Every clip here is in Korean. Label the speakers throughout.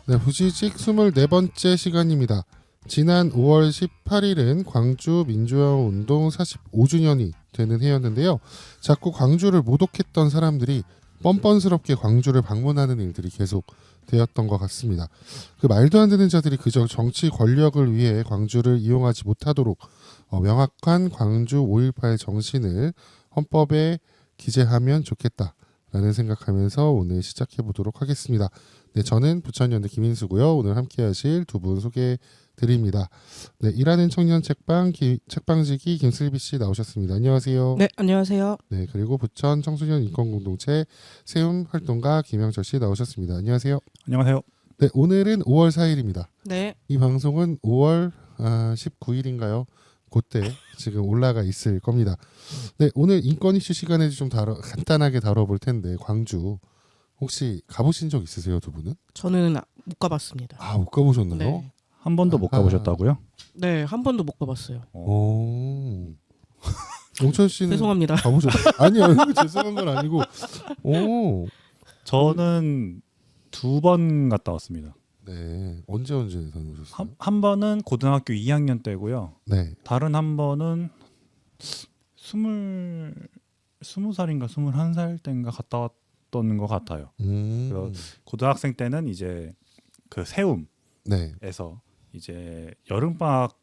Speaker 1: 네, 부지직 24번째 시간입니다. 지난 5월 18일은 광주 민주화운 운동 45주년이 되는 해였는데요. 자꾸 광주를 모독했던 사람들이 뻔뻔스럽게 광주를 방문하는 일들이 계속 되었던 것 같습니다. 그 말도 안 되는 자들이 그저 정치 권력을 위해 광주를 이용하지 못하도록 명확한 광주 5.18 정신을 헌법에 기재하면 좋겠다라는 생각하면서 오늘 시작해 보도록 하겠습니다. 네, 저는 부천연대 김인수고요. 오늘 함께하실 두 분 소개드립니다. 네, 일하는 청년 책방지기 김슬비 씨 나오셨습니다. 안녕하세요.
Speaker 2: 네, 안녕하세요.
Speaker 1: 네, 그리고 부천 청소년 인권공동체 세움 활동가 김영철 씨 나오셨습니다. 안녕하세요.
Speaker 3: 안녕하세요.
Speaker 1: 네, 오늘은 5월 4일입니다.
Speaker 2: 네,
Speaker 1: 이 방송은 5월 19일인가요? 그때 지금 올라가 있을 겁니다. 네, 오늘 인권 이슈 시간에 좀 간단하게 다뤄볼 텐데 광주 혹시 가보신 적 있으세요, 두 분은?
Speaker 2: 저는 못 가봤습니다.
Speaker 1: 아, 못 가보셨나요?
Speaker 2: 네,
Speaker 3: 한 번도 못
Speaker 1: 아하.
Speaker 3: 가보셨다고요?
Speaker 2: 네, 한 번도 못 가봤어요.
Speaker 1: 오. 영철 씨는
Speaker 2: 죄송합니다.
Speaker 1: 가보셨어요? 아니요, 죄송한 건 아니고. 오.
Speaker 3: 저는 2번 갔다 왔습니다.
Speaker 1: 네, 언제 다녀오셨어요?
Speaker 3: 한 번은 고등학교 2학년 때고요.
Speaker 1: 네.
Speaker 3: 다른 한 번은 20살인가 21살 때인가 갔다 왔던 것 같아요. 고등학생 때는 이제 그 세움에서
Speaker 1: 네.
Speaker 3: 이제 여름방학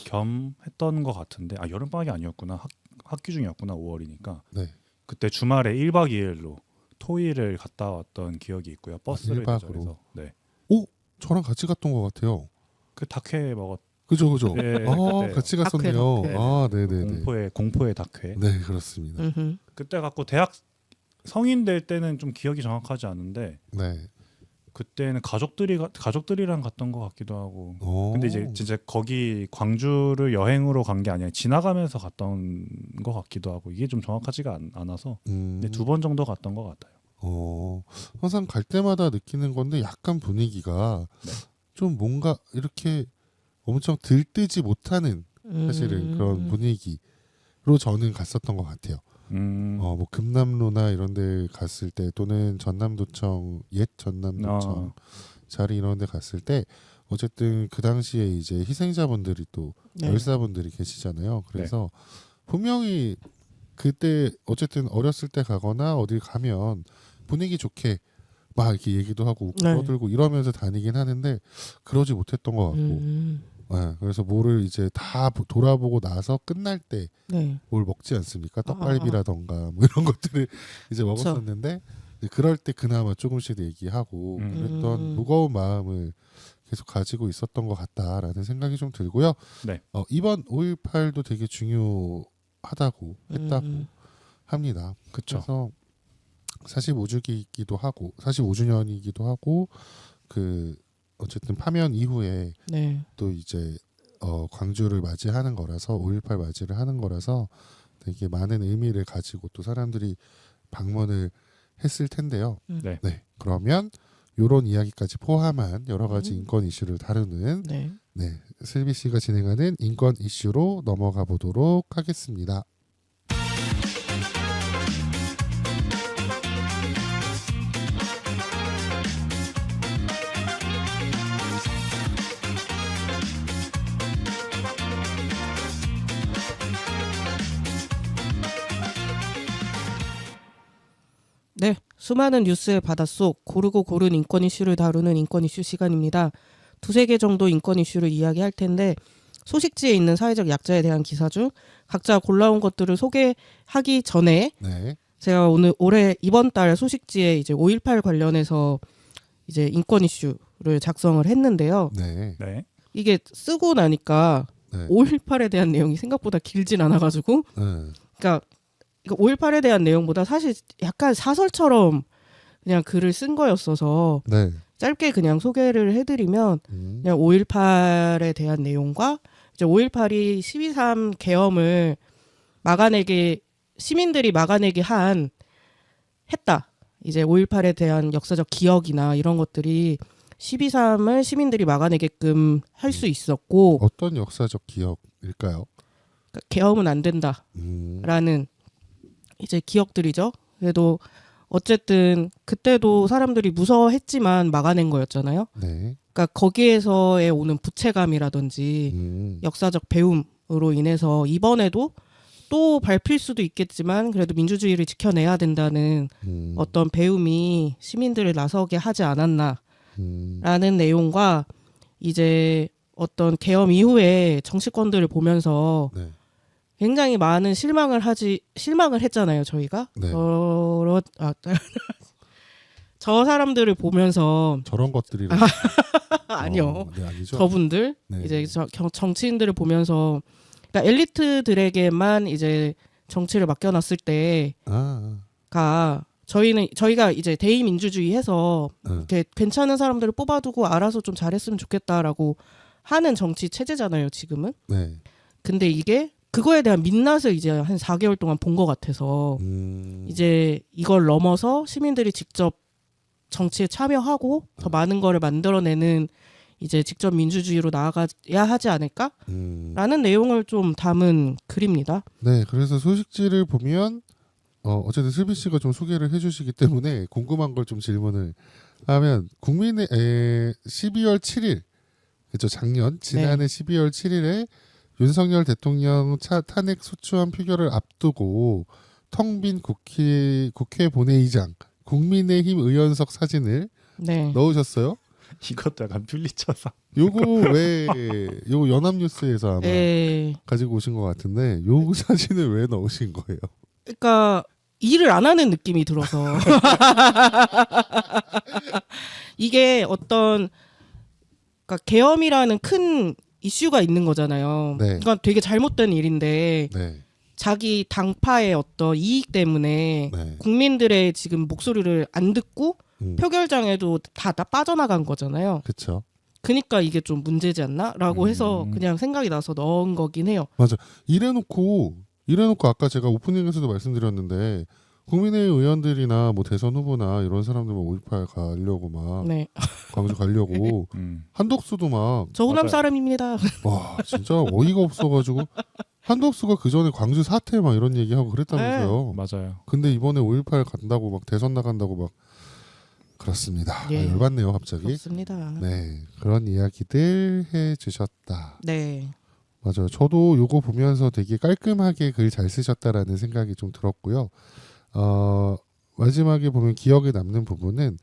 Speaker 3: 겸 했던 것 같은데, 아 여름방학이 아니었구나. 학기 중이었구나. 5월이니까.
Speaker 1: 네.
Speaker 3: 그때 주말에 1박 2일로 토일을 갔다 왔던 기억이 있고요. 버스를
Speaker 1: 1박으로.
Speaker 3: 대절해서. 네.
Speaker 1: 저랑 같이 갔던 것 같아요.
Speaker 3: 그 닭회 먹었.
Speaker 1: 그죠.
Speaker 3: 네,
Speaker 1: 아,
Speaker 3: 네.
Speaker 1: 같이 갔었네요.
Speaker 2: 닭회.
Speaker 1: 아, 네네네.
Speaker 3: 공포의 닭회.
Speaker 1: 네, 그렇습니다.
Speaker 2: 음흠.
Speaker 3: 그때 갖고 대학 성인 될 때는 좀 기억이 정확하지 않은데
Speaker 1: 네.
Speaker 3: 그때는 가족들이랑 갔던 것 같기도 하고.
Speaker 1: 오.
Speaker 3: 근데 이제 진짜 거기 광주를 여행으로 간 게 아니라 지나가면서 갔던 것 같기도 하고 이게 좀 정확하지가 않아서 근데 2번 정도 갔던 것 같아요.
Speaker 1: 항상 갈 때마다 느끼는 건데 약간 분위기가
Speaker 3: 네.
Speaker 1: 좀 뭔가 이렇게 엄청 들뜨지 못하는 사실은 그런 분위기로 저는 갔었던 것 같아요. 뭐 금남로나 이런 데 갔을 때 또는 전남도청 옛 전남도청 자리 이런 데 갔을 때 어쨌든 그 당시에 이제 희생자분들이 또
Speaker 2: 네.
Speaker 1: 열사분들이 계시잖아요. 그래서 분명히 그때 어쨌든 어렸을 때 가거나 어딜 가면 분위기 좋게 막 이렇게 얘기도 하고 웃고
Speaker 2: 네.
Speaker 1: 떠들고 이러면서 다니긴 하는데 그러지 못했던 것 같고 네, 그래서 뭐를 이제 다 돌아보고 나서 끝날 때
Speaker 2: 네.
Speaker 1: 뭘 먹지 않습니까? 떡갈비라던가 뭐 이런 것들을 이제 먹었었는데 이제 그럴 때 그나마 조금씩 얘기하고 그랬던 무거운 마음을 계속 가지고 있었던 것 같다라는 생각이 좀 들고요.
Speaker 3: 네.
Speaker 1: 이번 5.18도 되게 중요하다고 했다고 합니다.
Speaker 3: 그쵸.
Speaker 1: 그래서 45주기이기도 하고 45주년이기도 하고 그 어쨌든 파면 이후에
Speaker 2: 네.
Speaker 1: 또 이제 광주를 맞이하는 거라서 5.18 맞이를 하는 거라서 되게 많은 의미를 가지고 또 사람들이 방문을 했을 텐데요.
Speaker 3: 네.
Speaker 1: 네, 그러면 이런 이야기까지 포함한 여러 가지 인권 이슈를 다루는
Speaker 2: 네.
Speaker 1: 슬비 씨가 진행하는 인권 이슈로 넘어가 보도록 하겠습니다.
Speaker 2: 네, 수많은 뉴스의 바닷속 고르고 고른 인권 이슈를 다루는 인권 이슈 시간입니다. 2-3개 정도 인권 이슈를 이야기할 텐데 소식지에 있는 사회적 약자에 대한 기사 중 각자 골라온 것들을 소개하기 전에
Speaker 1: 네.
Speaker 2: 제가 올해 이번 달 소식지에 이제 5.18 관련해서 이제 인권 이슈를 작성을 했는데요.
Speaker 1: 네.
Speaker 3: 네.
Speaker 2: 이게 쓰고 나니까
Speaker 1: 네.
Speaker 2: 5.18에 대한 내용이 생각보다 길진 않아가지고 그러니까 5.18에 대한 내용보다 사실 약간 사설처럼 그냥 글을 쓴 거였어서
Speaker 1: 네.
Speaker 2: 짧게 그냥 소개를 해드리면 그냥 5.18에 대한 내용과 이제 5.18이 12.3 계엄을 시민들이 막아내게 했다. 이제 5.18에 대한 역사적 기억이나 이런 것들이 12.3을 시민들이 막아내게끔 할 수 있었고
Speaker 1: 어떤 역사적 기억일까요?
Speaker 2: 그러니까 계엄은 안 된다라는 이제 기억들이죠. 그래도 어쨌든 그때도 사람들이 무서워했지만 막아낸 거였잖아요.
Speaker 1: 네.
Speaker 2: 그러니까 거기에서의 오는 부채감이라든지 역사적 배움으로 인해서 이번에도 또 밟힐 수도 있겠지만 그래도 민주주의를 지켜내야 된다는 어떤 배움이 시민들을 나서게 하지 않았나라는 내용과 이제 어떤 계엄 이후에 정치권들을 보면서
Speaker 1: 네.
Speaker 2: 굉장히 많은 실망을 했잖아요, 저희가.
Speaker 1: 네.
Speaker 2: 저 사람들을 보면서
Speaker 1: 저런 것들이
Speaker 2: 아니요.
Speaker 1: 네, 아니죠.
Speaker 2: 저분들
Speaker 1: 네.
Speaker 2: 이제 정치인들을 보면서 그러니까 엘리트들에게만 이제 정치를 맡겨놨을 때가 저희가 이제 대의민주주의해서 이렇게 괜찮은 사람들을 뽑아두고 알아서 좀 잘했으면 좋겠다라고 하는 정치 체제잖아요, 지금은.
Speaker 1: 네.
Speaker 2: 근데 이게 그거에 대한 민낯을 이제 한 4개월 동안 본 것 같아서 이제 이걸 넘어서 시민들이 직접 정치에 참여하고 더 많은 거를 만들어내는 이제 직접 민주주의로 나아가야 하지 않을까라는 내용을 좀 담은 글입니다.
Speaker 1: 네, 그래서 소식지를 보면 어쨌든 슬비 씨가 좀 소개를 해주시기 때문에 궁금한 걸 좀 질문을 하면 국민의 12월 7일 그렇죠 지난해 12월 7일에 윤석열 대통령 탄핵 소추안 표결을 앞두고 텅 빈 국회 본회의장 국민의힘 의원석 사진을
Speaker 2: 네.
Speaker 1: 넣으셨어요?
Speaker 3: 이것도 약간 퓰리처상.
Speaker 1: 요거 연합뉴스에서 아마 가지고 오신 것 같은데 요 사진을 왜 넣으신 거예요?
Speaker 2: 그러니까 일을 안 하는 느낌이 들어서 이게 어떤 그러니까 계엄이라는 큰 이슈가 있는 거잖아요.
Speaker 1: 네.
Speaker 2: 그러니까 되게 잘못된 일인데
Speaker 1: 네.
Speaker 2: 자기 당파의 어떤 이익 때문에
Speaker 1: 네.
Speaker 2: 국민들의 지금 목소리를 안 듣고 표결장에도 다 빠져나간 거잖아요.
Speaker 1: 그렇죠.
Speaker 2: 그러니까 이게 좀 문제지 않나?라고 해서 그냥 생각이 나서 넣은 거긴 해요.
Speaker 1: 맞아. 이래놓고 아까 제가 오프닝에서도 말씀드렸는데 국민의힘 의원들이나 뭐 대선 후보나 이런 사람들만 5.18 가려고 막
Speaker 2: 네.
Speaker 1: 광주 가려고 한덕수도 막
Speaker 2: 저 호남
Speaker 3: 맞아요.
Speaker 2: 사람입니다.
Speaker 1: 와 진짜 어이가 없어가지고 한덕수가 그 전에 광주 사퇴 막 이런 얘기하고 그랬다면서요.
Speaker 3: 맞아요.
Speaker 1: 근데 이번에 5.18 간다고 막 대선 나간다고 막 그렇습니다.
Speaker 2: 예.
Speaker 1: 열받네요 갑자기.
Speaker 2: 그렇습니다.
Speaker 1: 네 그런 이야기들 해주셨다.
Speaker 2: 네.
Speaker 1: 맞아요. 저도 요거 보면서 되게 깔끔하게 글 잘 쓰셨다라는 생각이 좀 들었고요. 마지막에 보면 기억에 남는 부분은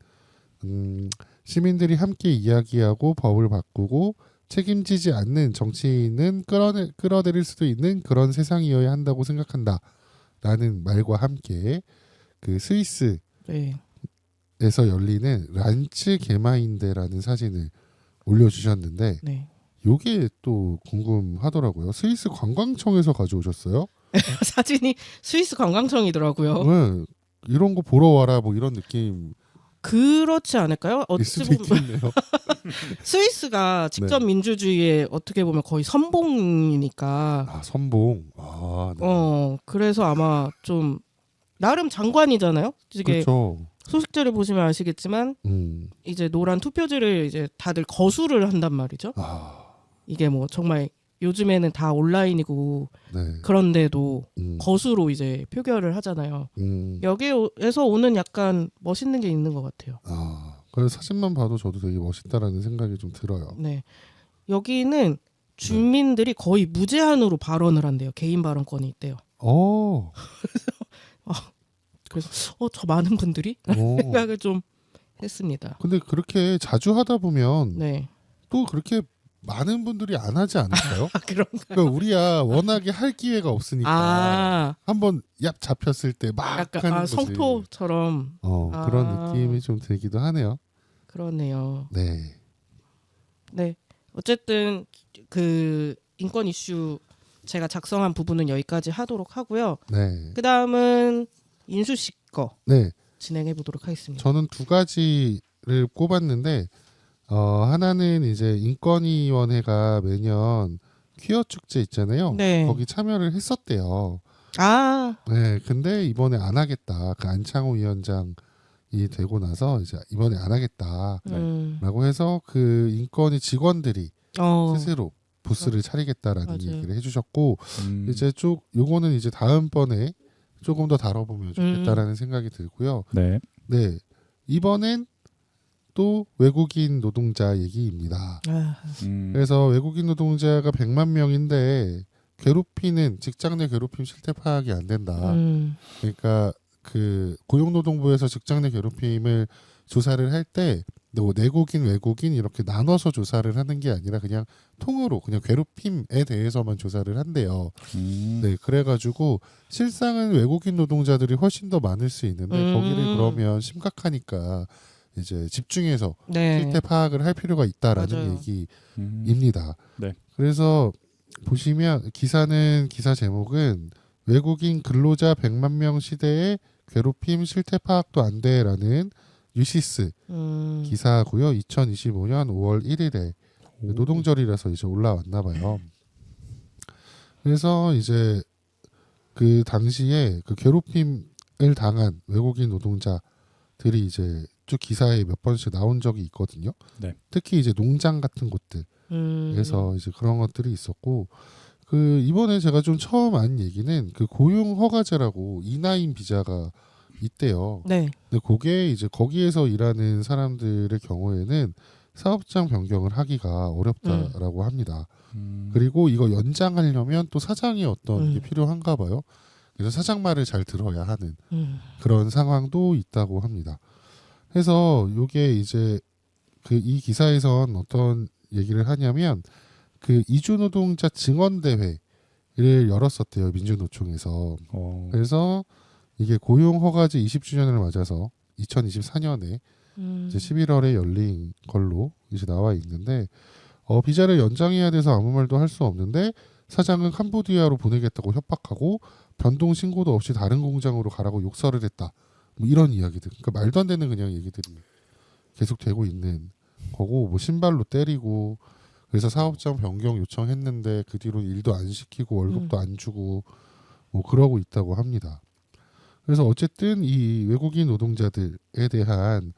Speaker 1: 시민들이 함께 이야기하고 법을 바꾸고 책임지지 않는 정치인은 끌어내릴 수도 있는 그런 세상이어야 한다고 생각한다. 라는 말과 함께 그 스위스에서
Speaker 2: 네.
Speaker 1: 열리는 란츠 게마인데라는 사진을 올려주셨는데
Speaker 2: 네.
Speaker 1: 요게 또 궁금하더라고요. 스위스 관광청에서 가져오셨어요?
Speaker 2: 사진이 스위스 관광청이더라고요.
Speaker 1: 네, 이런 거 보러 와라 뭐 이런 느낌
Speaker 2: 그렇지 않을까요?
Speaker 1: 일
Speaker 2: 어찌
Speaker 1: 수도
Speaker 2: 보면
Speaker 1: 있겠네요.
Speaker 2: 스위스가 직접
Speaker 1: 네.
Speaker 2: 민주주의에 어떻게 보면 거의 선봉이니까.
Speaker 1: 아 선봉. 네.
Speaker 2: 그래서 아마 좀 나름 장관이잖아요. 이게
Speaker 1: 그렇죠.
Speaker 2: 소식지를 보시면 아시겠지만 이제 노란 투표지를 이제 다들 거수를 한단 말이죠. 이게 뭐 정말 요즘에는 다 온라인이고
Speaker 1: 네.
Speaker 2: 그런데도 거수로 이제 표결을 하잖아요. 여기에서 오는 약간 멋있는 게 있는 것 같아요.
Speaker 1: 그래서 사진만 봐도 저도 되게 멋있다라는 생각이 좀 들어요.
Speaker 2: 네, 여기는 주민들이 거의 무제한으로 발언을 한대요. 개인 발언권이 있대요. 그래서 저 많은 분들이 생각을 좀 했습니다.
Speaker 1: 근데 그렇게 자주 하다 보면
Speaker 2: 네.
Speaker 1: 또 그렇게 많은 분들이 안 하지 않을까요?
Speaker 2: 그런가?
Speaker 1: 그러니까 우리야 워낙에 할 기회가 없으니까 한번 얍 잡혔을 때 막
Speaker 2: 약간
Speaker 1: 하는 거지.
Speaker 2: 성토처럼
Speaker 1: 그런 느낌이 좀 들기도 하네요.
Speaker 2: 그러네요.
Speaker 1: 네.
Speaker 2: 네. 어쨌든 그 인권 이슈 제가 작성한 부분은 여기까지 하도록 하고요.
Speaker 1: 네.
Speaker 2: 그 다음은 인수 씨 거
Speaker 1: 네.
Speaker 2: 진행해 보도록 하겠습니다.
Speaker 1: 저는 두 가지를 꼽았는데 하나는 이제 인권위원회가 매년 퀴어 축제 있잖아요.
Speaker 2: 네.
Speaker 1: 거기 참여를 했었대요.
Speaker 2: 네.
Speaker 1: 근데 이번에 안 하겠다. 그 안창호 위원장이 되고 나서 이제 이번에 안 하겠다라고 해서 그 인권위 직원들이 스스로 부스를 차리겠다라는
Speaker 2: 맞아요.
Speaker 1: 얘기를 해주셨고 이제 쭉 요거는 이제 다음번에 조금 더 다뤄보면 좋겠다라는 생각이 들고요.
Speaker 3: 네.
Speaker 1: 네, 이번엔 또 외국인 노동자 얘기입니다. 그래서 외국인 노동자가 100만 명인데 괴롭히는 직장 내 괴롭힘 실태 파악이 안 된다. 그러니까 그 고용노동부에서 직장 내 괴롭힘을 조사를 할 때 내국인 외국인 이렇게 나눠서 조사를 하는 게 아니라 그냥 통으로 그냥 괴롭힘에 대해서만 조사를 한대요. 네, 그래가지고 실상은 외국인 노동자들이 훨씬 더 많을 수 있는데 거기를 그러면 심각하니까 이제 집중해서
Speaker 2: 네.
Speaker 1: 실태 파악을 할 필요가 있다라는
Speaker 2: 맞아요.
Speaker 1: 얘기입니다.
Speaker 3: 네.
Speaker 1: 그래서 보시면 기사 제목은 외국인 근로자 100만 명 시대에 괴롭힘 실태 파악도 안 돼라는 뉴시스 기사고요. 2025년 5월 1일에 노동절이라서 이제 올라왔나 봐요. 그래서 이제 그 당시에 그 괴롭힘을 당한 외국인 노동자들이 이제 쭉 기사에 몇 번씩 나온 적이 있거든요.
Speaker 3: 네.
Speaker 1: 특히 이제 농장 같은 곳들에서 이제 그런 것들이 있었고 그 이번에 제가 좀 처음 안 얘기는 그 고용 허가제라고 E9 비자가 있대요.
Speaker 2: 네.
Speaker 1: 근데 그게 이제 거기에서 일하는 사람들의 경우에는 사업장 변경을 하기가 어렵다라고 합니다. 그리고 이거 연장하려면 또 사장이 어떤 게 필요한가 봐요. 그래서 사장 말을 잘 들어야 하는 그런 상황도 있다고 합니다. 그래서 요게 이제 그 이 기사에선 어떤 얘기를 하냐면 그 이주노동자 증언대회를 열었었대요. 민주노총에서. 그래서 이게 고용허가제 20주년을 맞아서 2024년에 이제 11월에 열린 걸로 이제 나와 있는데 비자를 연장해야 돼서 아무 말도 할 수 없는데 사장은 캄보디아로 보내겠다고 협박하고 변동 신고도 없이 다른 공장으로 가라고 욕설을 했다. 뭐 이런 이야기들. 그러니까 말도 안 되는 그냥 얘기들이 계속되고 있는 거고 뭐 신발로 때리고 그래서 사업장 변경 요청했는데 그 뒤로 일도 안 시키고 월급도 안 주고 뭐 그러고 있다고 합니다. 그래서 어쨌든 이 외국인 노동자들에 대한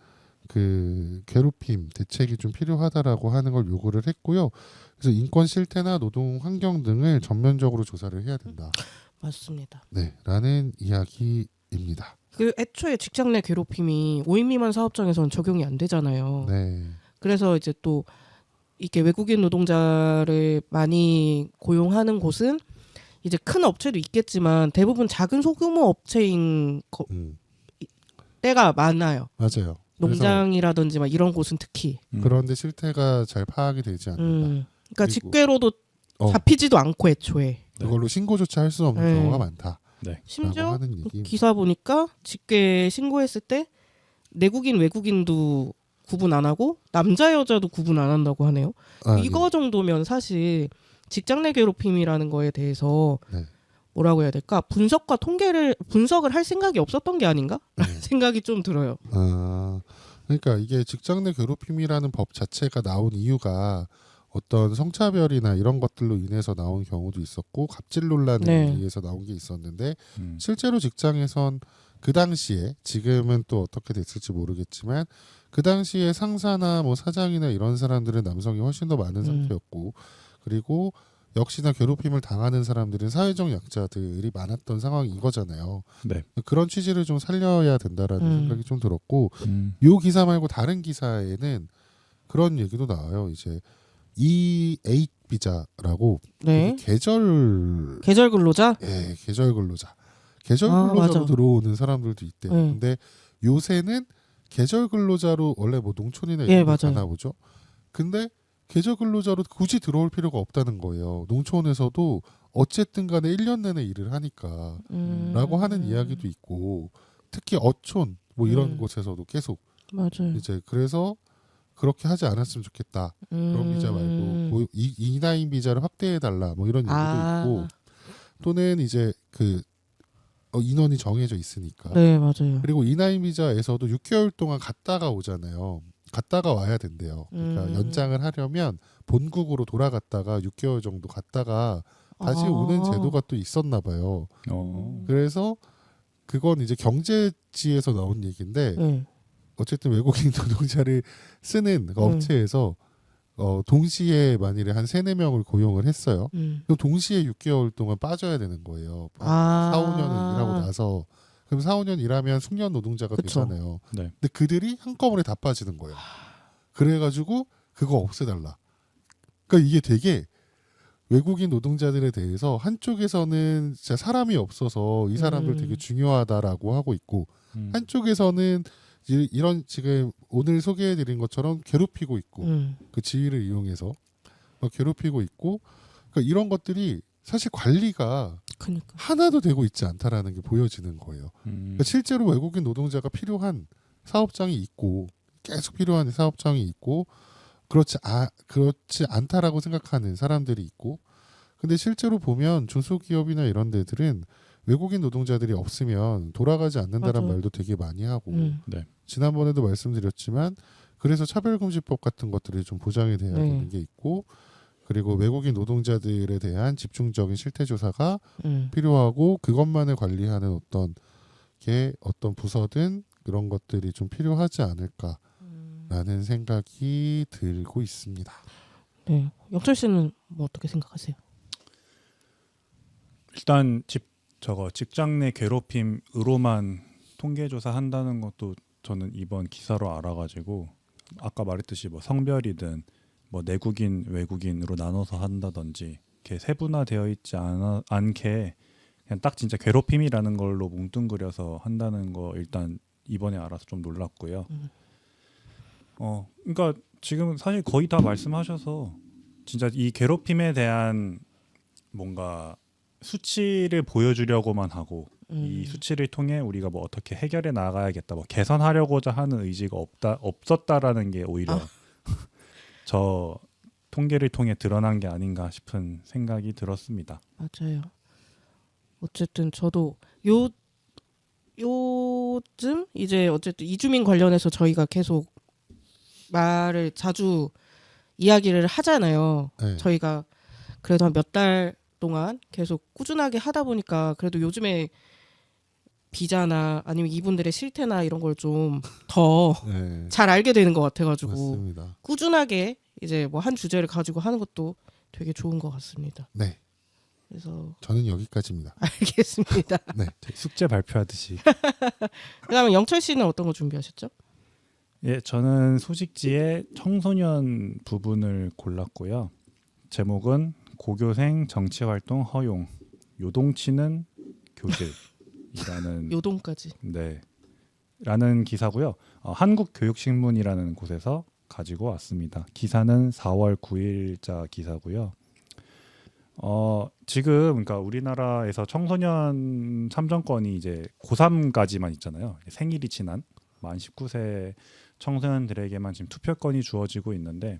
Speaker 1: 그 괴롭힘 대책이 좀 필요하다라고 하는 걸 요구를 했고요. 그래서 인권 실태나 노동 환경 등을 전면적으로 조사를 해야 된다.
Speaker 2: 맞습니다.
Speaker 1: 네, 라는 이야기입니다.
Speaker 2: 그 애초에 직장 내 괴롭힘이 5인 미만 사업장에서는 적용이 안 되잖아요.
Speaker 1: 네,
Speaker 2: 그래서 이제 또 이게 외국인 노동자를 많이 고용하는 곳은 이제 큰 업체도 있겠지만 대부분 작은 소규모 업체인 때가 많아요.
Speaker 1: 맞아요.
Speaker 2: 농장이라든지 막 이런 곳은 특히.
Speaker 1: 그런데 실태가 잘 파악이 되지 않는다.
Speaker 2: 그러니까 직계로도 잡히지도 않고 애초에.
Speaker 1: 그걸로 신고조차 할 수 없는
Speaker 2: 네.
Speaker 1: 경우가 많다.
Speaker 2: 심지어
Speaker 1: 하는 얘기입니다.
Speaker 2: 기사 보니까 직계 신고했을 때 내국인 외국인도 구분 안 하고 남자 여자도 구분 안 한다고 하네요. 이거 정도면 사실 직장 내 괴롭힘이라는 거에 대해서 뭐라고 해야 될까? 분석을 할 생각이 없었던 게 아닌가? 생각이 좀 들어요.
Speaker 1: 그러니까 이게 직장 내 괴롭힘이라는 법 자체가 나온 이유가 어떤 성차별이나 이런 것들로 인해서 나온 경우도 있었고 갑질 논란에 의해서 나온 게 있었는데 실제로 직장에선 그 당시에 지금은 또 어떻게 됐을지 모르겠지만 그 당시에 상사나 뭐 사장이나 이런 사람들은 남성이 훨씬 더 많은 상태였고 그리고 역시나 괴롭힘을 당하는 사람들은 사회적 약자들이 많았던 상황이 이거잖아요.
Speaker 3: 네.
Speaker 1: 그런 취지를 좀 살려야 된다라는 생각이 좀 들었고 요 기사 말고 다른 기사에는 그런 얘기도 나와요. 이제 E8 비자라고 계절
Speaker 2: 근로자?
Speaker 1: 예, 계절 근로자. 계절 근로자로 들어오는 사람들도 있대요. 근데 요새는 계절 근로자로 원래 뭐 농촌이나 이런 데 가나 보죠. 근데 계절 근로자로 굳이 들어올 필요가 없다는 거예요. 농촌에서도 어쨌든 간에 1년 내내 일을 하니까 라고 하는 이야기도 있고 특히 어촌 뭐 이런 곳에서도 계속
Speaker 2: 맞아요.
Speaker 1: 이제 그래서 그렇게 하지 않았으면 좋겠다. 그런 비자 말고 E9 비자를 확대해 달라. 뭐 이런 얘기도 있고 또는 이제 그 인원이 정해져 있으니까.
Speaker 2: 네, 맞아요.
Speaker 1: 그리고 E9 비자에서도 6개월 동안 갔다가 오잖아요. 갔다가 와야 된대요. 그러니까 연장을 하려면 본국으로 돌아갔다가 6개월 정도 갔다가 다시 오는 제도가 또 있었나 봐요. 그래서 그건 이제 경제지에서 나온 얘기인데 어쨌든 외국인 노동자를 쓰는 업체에서 동시에 만일에 한 3-4명을 고용을 했어요. 그럼 동시에 6개월 동안 빠져야 되는 거예요. 4-5년을 일하고 나서. 그럼 4-5년 일하면 숙련 노동자가
Speaker 2: 그쵸.
Speaker 1: 되잖아요.
Speaker 3: 네.
Speaker 1: 근데 그들이 한꺼번에 다 빠지는 거예요. 그래가지고 그거 없애달라. 그러니까 이게 되게 외국인 노동자들에 대해서 한쪽에서는 진짜 사람이 없어서 이 사람들 되게 중요하다라고 하고 있고 한쪽에서는 이런 지금 오늘 소개해드린 것처럼 괴롭히고 있고 그 지위를 이용해서 괴롭히고 있고 그러니까 이런 것들이 사실 관리가
Speaker 2: 그러니까.
Speaker 1: 하나도 되고 있지 않다라는 게 보여지는 거예요. 그러니까 실제로 외국인 노동자가 필요한 사업장이 있고 계속 필요한 사업장이 있고 그렇지 않다라고 생각하는 사람들이 있고 근데 실제로 보면 중소기업이나 이런 데들은 외국인 노동자들이 없으면 돌아가지 않는다는
Speaker 2: 맞아.
Speaker 1: 말도 되게 많이 하고
Speaker 3: 네.
Speaker 1: 지난번에도 말씀드렸지만 그래서 차별금지법 같은 것들이 좀 보장이 돼야 되는 게 있고 그리고 외국인 노동자들에 대한 집중적인 실태조사가 필요하고 그것만을 관리하는 어떤 부서든 그런 것들이 좀 필요하지 않을까라는 생각이 들고 있습니다.
Speaker 2: 네. 영철 씨는 뭐 어떻게 생각하세요?
Speaker 3: 일단 직장 내 괴롭힘으로만 통계조사 한다는 것도 저는 이번 기사로 알아가지고 아까 말했듯이 뭐 성별이든 뭐 내국인 외국인으로 나눠서 한다든지 이렇게 세분화되어 있지 않게 그냥 딱 진짜 괴롭힘이라는 걸로 뭉뚱그려서 한다는 거 일단 이번에 알아서 좀 놀랐고요. 그러니까 지금 사실 거의 다 말씀하셔서 진짜 이 괴롭힘에 대한 뭔가 수치를 보여주려고만 하고 이 수치를 통해 우리가 뭐 어떻게 해결해 나가야겠다, 뭐 개선하려고자 하는 의지가 없었다라는 게 오히려 저 통계를 통해 드러난 게 아닌가 싶은 생각이 들었습니다.
Speaker 2: 맞아요. 어쨌든 저도 요즘 이제 어쨌든 이주민 관련해서 저희가 계속 말을 자주 이야기를 하잖아요.
Speaker 1: 네.
Speaker 2: 저희가 그래도 한 몇 달 동안 계속 꾸준하게 하다 보니까 그래도 요즘에 비자나 아니면 이분들의 실태나 이런 걸 좀 더 잘
Speaker 1: 네.
Speaker 2: 알게 되는 것 같아가지고
Speaker 1: 맞습니다.
Speaker 2: 꾸준하게 이제 뭐 한 주제를 가지고 하는 것도 되게 좋은 것 같습니다.
Speaker 1: 네.
Speaker 2: 그래서
Speaker 1: 저는 여기까지입니다.
Speaker 2: 알겠습니다.
Speaker 1: 네.
Speaker 3: 숙제 발표하듯이.
Speaker 2: 그다음에 영철 씨는 어떤 거 준비하셨죠?
Speaker 3: 예, 저는 소식지의 청소년 부분을 골랐고요. 제목은 고교생 정치활동 허용, 요동치는 교실이라는
Speaker 2: 요동까지.
Speaker 3: 네, 라는 기사고요. 한국교육신문이라는 곳에서 가지고 왔습니다. 기사는 4월 9일자 기사고요. 지금 그러니까 우리나라에서 청소년 참정권이 이제 고3까지만 있잖아요. 생일이 지난 만 19세 청소년들에게만 지금 투표권이 주어지고 있는데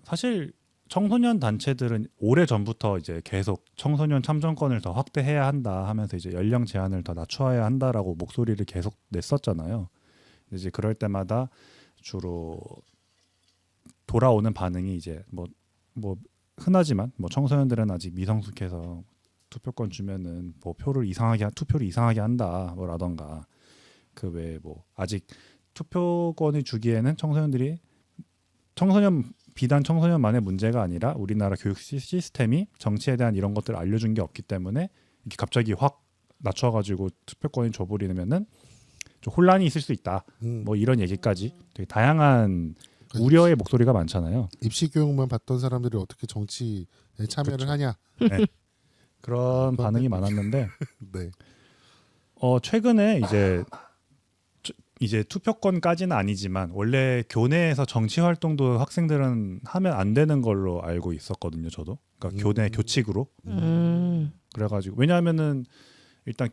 Speaker 3: 사실 청소년 단체들은 오래 전부터 이제 계속 청소년 참정권을 더 확대해야 한다 하면서 이제 연령 제한을 더 낮춰야 한다라고 목소리를 계속 냈었잖아요. 이제 그럴 때마다 주로 돌아오는 반응이 이제 뭐 흔하지만 뭐 청소년들은 아직 미성숙해서 투표권 주면은 뭐 투표를 이상하게 한다 뭐라던가 그 외에 뭐 아직 투표권을 주기에는 비단 청소년만의 문제가 아니라 우리나라 교육 시스템이 정치에 대한 이런 것들을 알려준 게 없기 때문에 이렇게 갑자기 확 낮춰가지고 투표권을 줘버리면은 좀 혼란이 있을 수 있다. 뭐 이런 얘기까지 되게 다양한 우려의 목소리가 많잖아요.
Speaker 1: 입시 교육만 받던 사람들이 어떻게 정치에 참여를
Speaker 3: 그렇죠.
Speaker 1: 하냐?
Speaker 3: 네. 그런 반응이 많았는데
Speaker 1: 네.
Speaker 3: 최근에 이제 투표권까지는 아니지만 원래 교내에서 정치 활동도 학생들은 하면 안 되는 걸로 알고 있었거든요. 저도 그러니까 교내 교칙으로 그래가지고 왜냐하면은 일단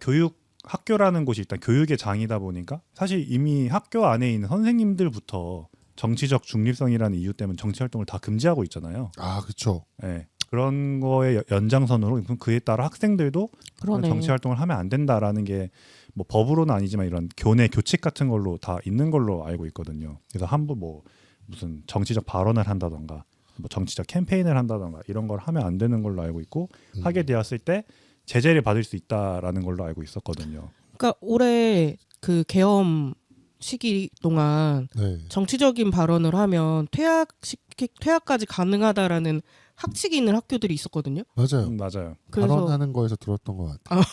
Speaker 3: 학교라는 곳이 일단 교육의 장이다 보니까 사실 이미 학교 안에 있는 선생님들부터 정치적 중립성이라는 이유 때문에 정치 활동을 다 금지하고 있잖아요.
Speaker 1: 아, 그렇죠.
Speaker 3: 네. 그런 거의 연장선으로 그에 따라 학생들도
Speaker 2: 그러네.
Speaker 3: 정치 활동을 하면 안 된다라는 게 뭐 법으로는 아니지만 이런 교내 교칙 같은 걸로 다 있는 걸로 알고 있거든요. 그래서 한부 뭐 무슨 정치적 발언을 한다던가 뭐 정치적 캠페인을 한다던가 이런 걸 하면 안 되는 걸로 알고 있고 하게 되었을 때 제재를 받을 수 있다라는 걸로 알고 있었거든요.
Speaker 2: 그러니까 올해 그 계엄 시기 동안
Speaker 1: 네.
Speaker 2: 정치적인 발언을 하면 퇴학까지 가능하다라는 학칙이 있는 학교들이 있었거든요.
Speaker 1: 맞아요.
Speaker 3: 맞아요.
Speaker 2: 그래서
Speaker 1: 발언하는 거에서 들었던 것 같아요.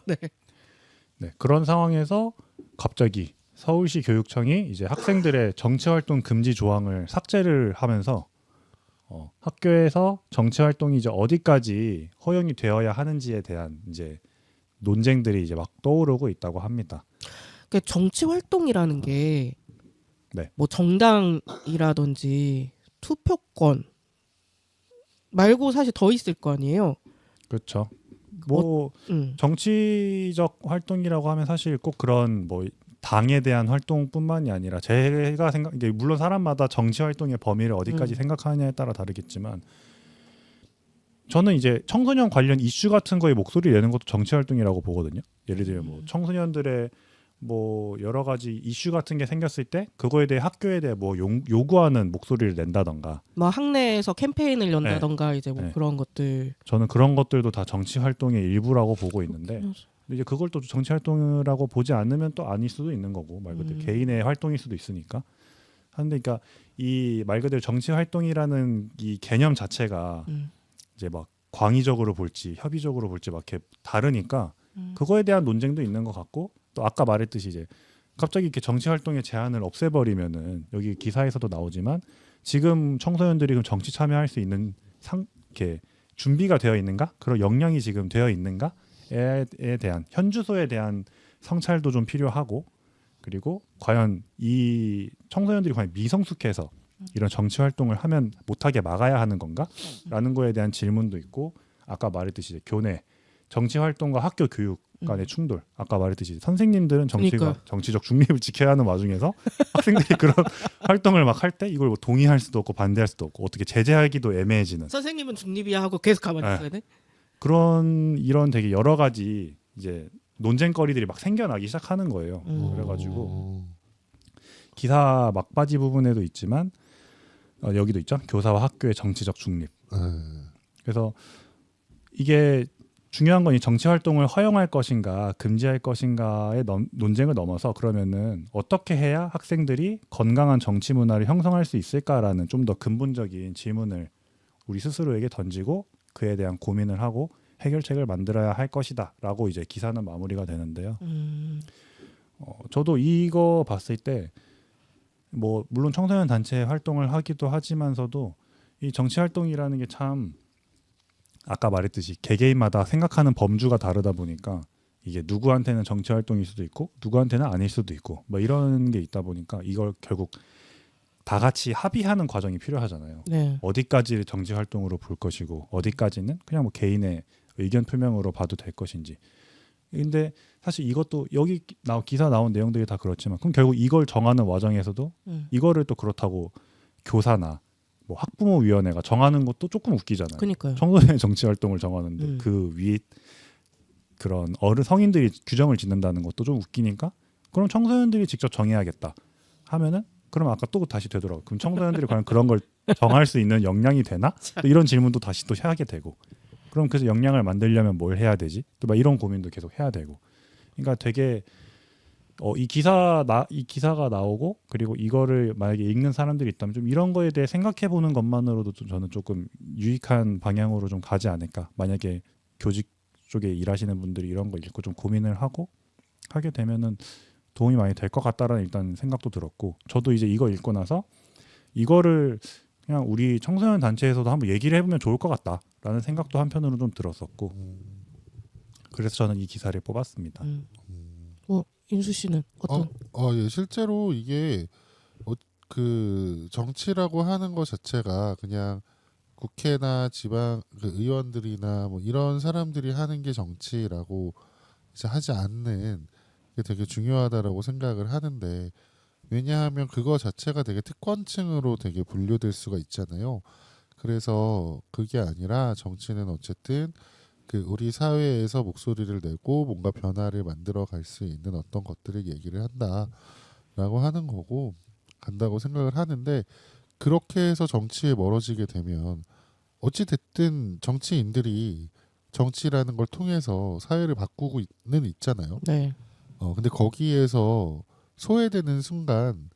Speaker 2: 네.
Speaker 3: 네, 그런 상황에서 갑자기 서울시 교육청이 이제 학생들의 정치 활동 금지 조항을 삭제를 하면서 학교에서 정치 활동이 이제 어디까지 허용이 되어야 하는지에 대한 이제 논쟁들이 이제 막 떠오르고 있다고 합니다.
Speaker 2: 그러니까 정치 활동이라는 게
Speaker 3: 네.
Speaker 2: 뭐 정당이라든지 투표권 말고 사실 더 있을 거 아니에요.
Speaker 3: 그렇죠. 뭐 정치적 활동이라고 하면 사실 꼭 그런 뭐 당에 대한 활동뿐만이 아니라 제가 생각 이게 물론 사람마다 정치 활동의 범위를 어디까지 생각하느냐에 따라 다르겠지만 저는 이제 청소년 관련 이슈 같은 거에 목소리 내는 것도 정치 활동이라고 보거든요. 예를 들면 뭐 청소년들의 뭐 여러 가지 이슈 같은 게 생겼을 때 그거에 대해 학교에 대해 뭐 요구하는 목소리를 낸다던가
Speaker 2: 뭐 학내에서 캠페인을 연다던가 이제 뭐
Speaker 3: 네.
Speaker 2: 그런 것들.
Speaker 3: 저는 그런 것들도 다 정치 활동의 일부라고 보고 있는데 근데 이제 그걸 또 정치 활동이라고 보지 않으면 또 아닐 수도 있는 거고 말 그대로 개인의 활동일 수도 있으니까 하는데 그러니까 이 말 그대로 정치 활동이라는 이 개념 자체가 이제 막 광의적으로 볼지 협의적으로 볼지 막 이렇게 다르니까 그거에 대한 논쟁도 있는 것 같고 또 아까 말했듯이 이제 갑자기 이렇게 정치 활동의 제한을 없애버리면은 여기 기사에서도 나오지만 지금 청소년들이 그럼 정치 참여할 수 있는 이렇게 준비가 되어 있는가 그런 역량이 지금 되어 있는가에 대한 현 주소에 대한 성찰도 좀 필요하고 그리고 과연 이 청소년들이 과연 미성숙해서 이런 정치 활동을 하면 못하게 막아야 하는 건가라는 거에 대한 질문도 있고 아까 말했듯이 이제 교내 정치 활동과 학교 교육 간의 충돌 아까 말했듯이 선생님들은 정치적 중립을 지켜야 하는 와중에서 학생들이 그런 활동을 막 할 때 이걸 뭐 동의할 수도 없고 반대할 수도 없고 어떻게 제재하기도 애매해지는
Speaker 2: 선생님은 중립이야 하고 계속 가만히 있어야 돼?
Speaker 3: 그런 이런 되게 여러 가지 이제 논쟁거리들이 막 생겨나기 시작하는 거예요. 그래가지고 기사 막바지 부분에도 있지만 여기도 있죠. 교사와 학교의 정치적 중립. 그래서 이게 중요한 건 이 정치 활동을 허용할 것인가 금지할 것인가의 논쟁을 넘어서 그러면은 어떻게 해야 학생들이 건강한 정치 문화를 형성할 수 있을까라는 좀 더 근본적인 질문을 우리 스스로에게 던지고 그에 대한 고민을 하고 해결책을 만들어야 할 것이다라고 이제 기사는 마무리가 되는데요. 저도 이거 봤을 때 뭐 물론 청소년 단체 활동을 하기도 하지만서도 이 정치 활동이라는 게 참 아까 말했듯이 개개인마다 생각하는 범주가 다르다 보니까 이게 누구한테는 정치 활동일 수도 있고 누구한테는 아닐 수도 있고 뭐 이런 게 있다 보니까 이걸 결국 다 같이 합의하는 과정이 필요하잖아요.
Speaker 2: 네.
Speaker 3: 어디까지를 정치 활동으로 볼 것이고 어디까지는 그냥 뭐 개인의 의견 표명으로 봐도 될 것인지. 근데 사실 이것도 여기 기사 나온 내용들이 다 그렇지만 그럼 결국 이걸 정하는 과정에서도 이거를 또 그렇다고 교사나 뭐 학부모위원회가 정하는 것도 조금 웃기잖아요.
Speaker 2: 그러니까요.
Speaker 3: 청소년 정치 활동을 정하는데 그 위 그런 성인들이 규정을 짓는다는 것도 좀 웃기니까 그럼 청소년들이 직접 정해야겠다 하면은 그럼 아까 또 다시 되더라고. 그럼 청소년들이 과연 그런 걸 정할 수 있는 역량이 되나? 또 이런 질문도 다시 또 하게 되고. 그럼 그래서 역량을 만들려면 뭘 해야 되지? 또 막 이런 고민도 계속 해야 되고. 그러니까 되게 이 기사가 나오고 그리고 이거를 만약에 읽는 사람들이 있다면 좀 이런 거에 대해 생각해 보는 것만으로도 좀 저는 조금 유익한 방향으로 좀 가지 않을까. 만약에 교직 쪽에 일하시는 분들이 이런 거 읽고 좀 고민을 하고 하게 되면은 도움이 많이 될 것 같다라는 일단 생각도 들었고 저도 이제 이거 읽고 나서 이거를 그냥 우리 청소년 단체에서도 한번 얘기를 해보면 좋을 것 같다라는 생각도 한편으로 좀 들었었고 그래서 저는 이 기사를 뽑았습니다.
Speaker 2: 인수 씨는 어떤?
Speaker 1: 예, 실제로 이게 그 정치라고 하는 것 자체가 그냥 국회나 지방 그 의원들이나 뭐 이런 사람들이 하는 게 정치라고 이제 하지 않는 게 되게 중요하다라고 생각을 하는데 왜냐하면 그거 자체가 되게 특권층으로 되게 분류될 수가 있잖아요. 그래서 그게 아니라 정치는 어쨌든 그 우리 사회에서 목소리를 내고 뭔가 변화를 만들어 갈 수 있는 어떤 것들을 얘기를 한다라고 하는 거고 간다고 생각을 하는데 그렇게 해서 정치에 멀어지게 되면 어찌 됐든 정치인들이 정치라는 걸 통해서 사회를 바꾸고 있잖아요.
Speaker 2: 네.
Speaker 1: 근데 거기에서 소외되는 순간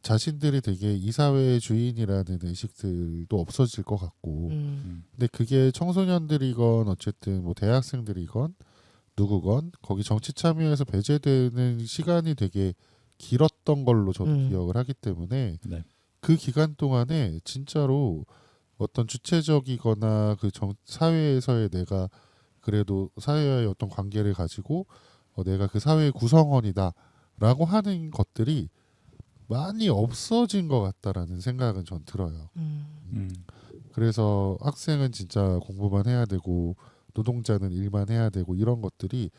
Speaker 1: 자신들이 되게 이 사회의 주인이라는 의식들도 없어질 것 같고 근데 그게 청소년들이건 어쨌든 뭐 대학생들이건 누구건 거기 정치 참여에서 배제되는 시간이 되게 길었던 걸로 저도 기억을 하기 때문에
Speaker 3: 네.
Speaker 1: 그 기간 동안에 진짜로 어떤 주체적이거나 사회에서의 내가 그래도 사회와의 어떤 관계를 가지고 내가 그 사회의 구성원이다라고 하는 것들이 많이 없어진 것 같다라는 생각은 전 들어요. 그래서 학생은 진짜 공부만 해야 되고 노동자는 일만 해야 되고 이런 것들이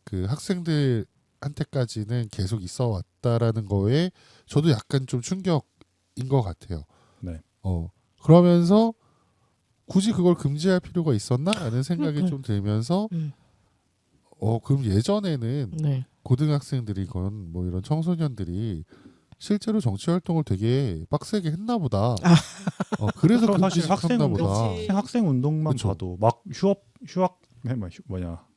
Speaker 1: 그 학생들한테까지는 계속 있어 왔다라는 거에 저도 약간 좀 충격인 것 같아요.
Speaker 3: 네.
Speaker 1: 그러면서 굳이 그걸 금지할 필요가 있었나라는 생각이 좀 들면서 그럼 예전에는
Speaker 2: 네.
Speaker 1: 고등학생들이건 뭐 이런 청소년들이 실제로 정치 활동을 되게 빡세게 했나 보다. 그래서
Speaker 3: 사실
Speaker 1: 금지시켰나 보다.
Speaker 3: 학생 운동만
Speaker 1: 그쵸.
Speaker 3: 봐도 막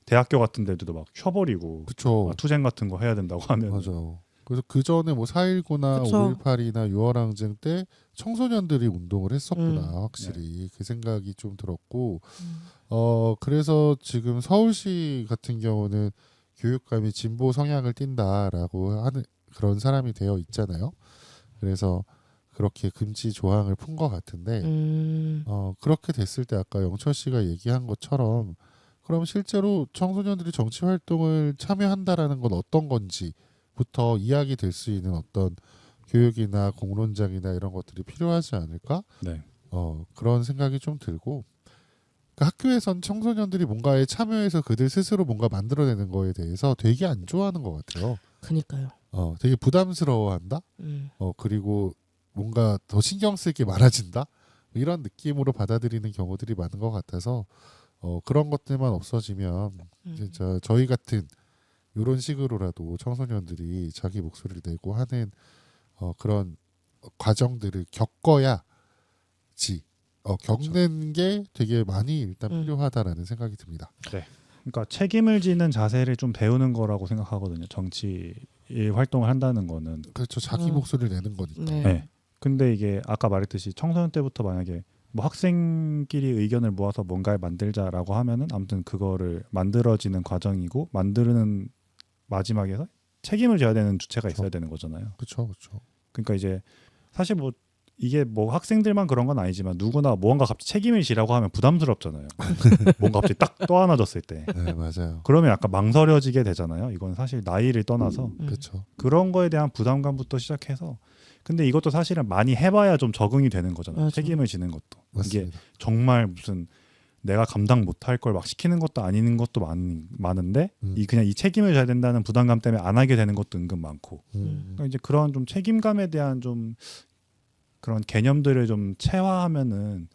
Speaker 3: 대학교 같은 데도 막 쉬어버리고
Speaker 1: 그렇죠.
Speaker 3: 투쟁 같은 거 해야 된다고 하면
Speaker 1: 맞아요. 그래서 그 전에 뭐 4.19나
Speaker 2: 그쵸.
Speaker 1: 5.18이나 6월 항쟁 때 청소년들이 운동을 했었구나. 확실히 그 생각이 좀 들었고 그래서 지금 서울시 같은 경우는 교육감이 진보 성향을 띈다라고 하는 그런 사람이 되어 있잖아요. 그래서 그렇게 금지 조항을 푼 것 같은데 그렇게 됐을 때 아까 영철 씨가 얘기한 것처럼 그럼 실제로 청소년들이 정치 활동을 참여한다라는 건 어떤 건지부터 이야기 될 수 있는 어떤 교육이나 공론장이나 이런 것들이 필요하지 않을까?
Speaker 3: 네.
Speaker 1: 그런 생각이 좀 들고 그러니까 학교에선 청소년들이 뭔가에 참여해서 그들 스스로 뭔가 만들어내는 거에 대해서 되게 안 좋아하는 것 같아요.
Speaker 2: 그니까요.
Speaker 1: 되게 부담스러워한다. 그리고 뭔가 더 신경 쓸 게 많아진다. 이런 느낌으로 받아들이는 경우들이 많은 것 같아서 그런 것들만 없어지면 진짜 저희 같은 이런 식으로라도 청소년들이 자기 목소리를 내고 하는 그런 과정들을 겪어야지 겪는 게 되게 많이 일단 필요하다라는 생각이 듭니다.
Speaker 3: 네. 그러니까 책임을 지는 자세를 좀 배우는 거라고 생각하거든요. 정치 활동을 한다는 거는.
Speaker 1: 그렇죠. 자기 목소리를 내는 거니까.
Speaker 2: 네.
Speaker 3: 네. 근데 이게 아까 말했듯이 청소년 때부터 만약에 뭐 학생끼리 의견을 모아서 뭔가를 만들자라고 하면은 아무튼 그거를 만들어지는 과정이고 만드는 마지막에서 책임을 져야 되는 주체가 있어야 되는 거잖아요.
Speaker 1: 그렇죠, 그렇죠.
Speaker 3: 그러니까 이제 사실 뭐 이게 뭐 학생들만 그런 건 아니지만 누구나 뭔가 갑자기 책임을 지라고 하면 부담스럽잖아요. 뭔가 갑자기 딱 떠안아졌을 때.
Speaker 1: 네, 맞아요.
Speaker 3: 그러면 약간 망설여지게 되잖아요. 이건 사실 나이를 떠나서
Speaker 1: 그렇죠.
Speaker 3: 그런 거에 대한 부담감부터 시작해서 근데 이것도 사실은 많이 해봐야 좀 적응이 되는 거잖아요.
Speaker 2: 맞아.
Speaker 3: 책임을 지는 것도. 이게
Speaker 1: 맞습니다.
Speaker 3: 정말 무슨 내가 감당 못할 걸 막 시키는 것도 아닌 것도 많은데 그냥 이 책임을 져야 된다는 부담감 때문에 안 하게 되는 것도 은근 많고 그러니까 이제 그런 좀 책임감에 대한 좀 그런 개념들을 좀 체화하면은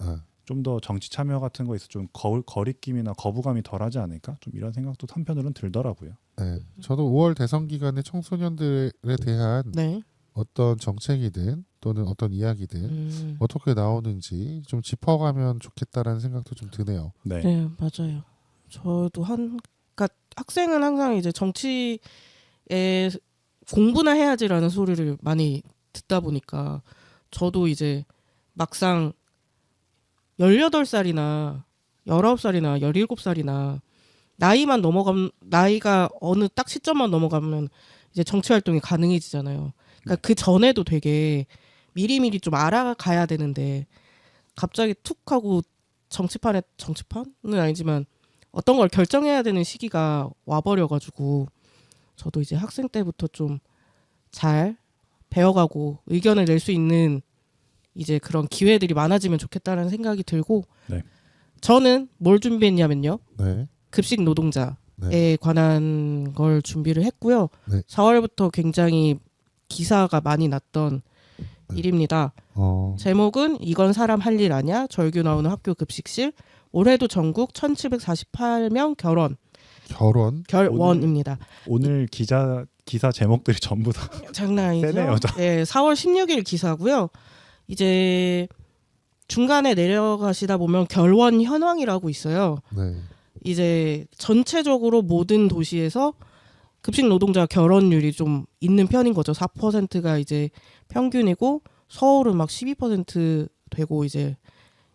Speaker 3: 좀 더 정치 참여 같은 거에서 좀 거리낌이나 거부감이 덜하지 않을까 좀 이런 생각도 한편으로는 들더라고요.
Speaker 1: 네, 저도 5월 대선 기간에 청소년들에 대한
Speaker 2: 네.
Speaker 1: 어떤 정책이든 또는 어떤 이야기든 어떻게 나오는지 좀 짚어가면 좋겠다라는 생각도 좀 드네요.
Speaker 3: 네.
Speaker 2: 네, 맞아요. 저도 그러니까 학생은 항상 이제 정치에 공부나 해야지라는 소리를 많이 듣다 보니까 저도 이제 막상 18살이나 19살이나 17살이나 나이가 어느 딱 시점만 넘어가면 이제 정치 활동이 가능해지잖아요. 그러니까 그 전에도 되게 미리미리 좀 알아가야 되는데 갑자기 툭 하고 정치판은 아니지만 어떤 걸 결정해야 되는 시기가 와버려가지고 저도 이제 학생 때부터 좀 잘 배워가고 의견을 낼 수 있는 이제 그런 기회들이 많아지면 좋겠다는 생각이 들고
Speaker 3: 네.
Speaker 2: 저는 뭘 준비했냐면요.
Speaker 1: 네.
Speaker 2: 급식 노동자에
Speaker 1: 네.
Speaker 2: 관한 걸 준비를 했고요.
Speaker 1: 네.
Speaker 2: 4월부터 굉장히 기사가 많이 났던 일입니다. 제목은 이건 사람 할 일 아냐? 절규 나오는 학교 급식실. 올해도 전국 1748명 결원입니다.
Speaker 3: 오늘 기사 제목들이 전부 다
Speaker 2: 장난 아니죠?
Speaker 3: 세네요.
Speaker 2: 네, 4월 16일 기사고요. 이제 중간에 내려가시다 보면 결원 현황이라고 있어요.
Speaker 1: 네.
Speaker 2: 이제 전체적으로 모든 도시에서 급식 노동자 결혼율이 좀 있는 편인 거죠. 4%가 이제 평균이고 서울은 막 12% 되고 이제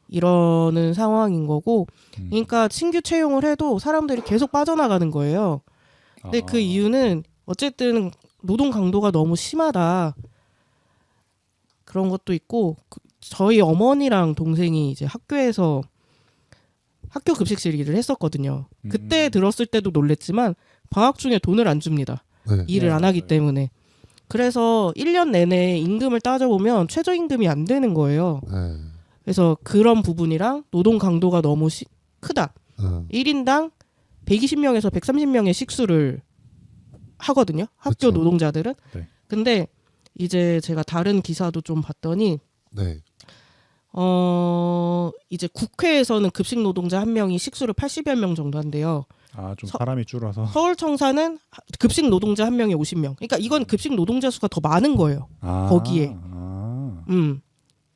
Speaker 2: 이러는 상황인 거고, 그러니까 신규 채용을 해도 사람들이 계속 빠져나가는 거예요. 근데 그 이유는 어쨌든 노동 강도가 너무 심하다. 그런 것도 있고, 저희 어머니랑 동생이 이제 학교에서 학교 급식실 일을 했었거든요. 그때 들었을 때도 놀랬지만 방학 중에 돈을 안 줍니다.
Speaker 1: 네.
Speaker 2: 일을 안 하기 때문에. 그래서 1년 내내 임금을 따져보면 최저임금이 안 되는 거예요.
Speaker 1: 네.
Speaker 2: 그래서 그런 부분이랑 노동 강도가 너무 크다. 1인당 120명에서 130명의 식수를 하거든요. 학교
Speaker 1: 그쵸.
Speaker 2: 노동자들은.
Speaker 3: 네.
Speaker 2: 근데 이제 제가 다른 기사도 좀 봤더니
Speaker 1: 네.
Speaker 2: 이제 국회에서는 급식 노동자 한 명이 식수를 80여 명 정도 한대요.
Speaker 3: 좀 사람이 줄어서.
Speaker 2: 서울청사는 급식 노동자 한 명에 50명. 그러니까 이건 급식 노동자 수가 더 많은 거예요. 거기에.